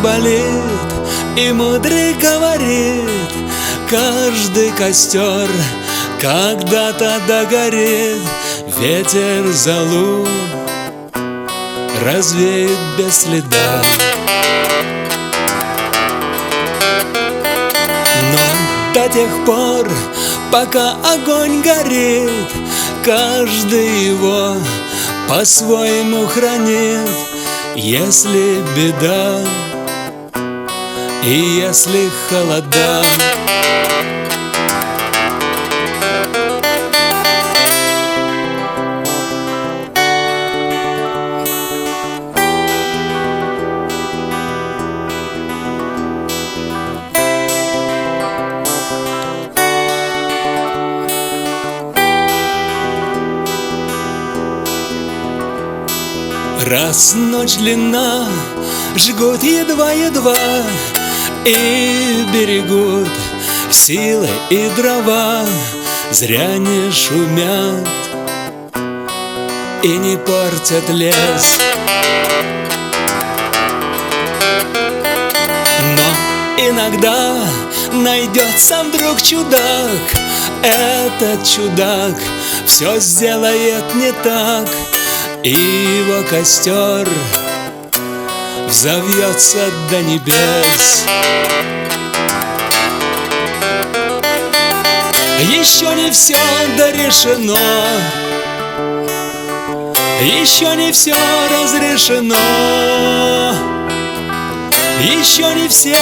болит, и мудрый говорит: каждый костер когда-то догорит. Ветер золу развеет без следа. Но до тех пор, пока огонь горит, каждый его по-своему хранит. Если беда и если холода, раз ночь длинна, жгут едва-едва и берегут силы и дрова. Зря не шумят и не портят лес. Но иногда найдется вдруг чудак. Этот чудак все сделает не так, и его костер взовьется до небес. Еще не все дорешено, еще не все разрешено, еще не все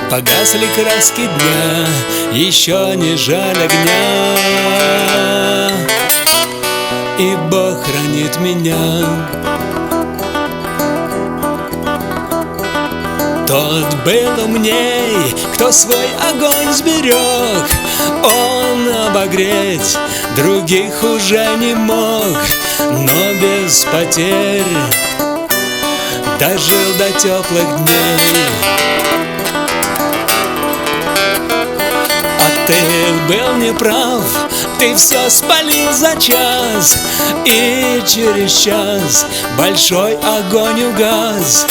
погасли краски дня, еще не жаль огня, и Бог хранит меня. Тот был умней, кто свой огонь сберег. Он обогреть других уже не мог, но без потерь дожил до теплых дней. А ты был неправ, ты все спалил за час, и через час большой огонь угас.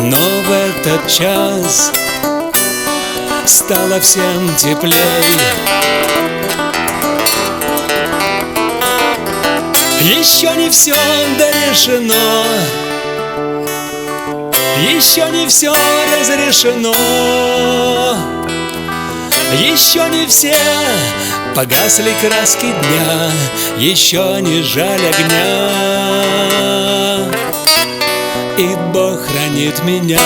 Но в этот час стало всем теплей. Еще не все дорешено, еще не все разрешено, еще не все погасли краски дня, еще не жаль огня, и Бог хранит меня.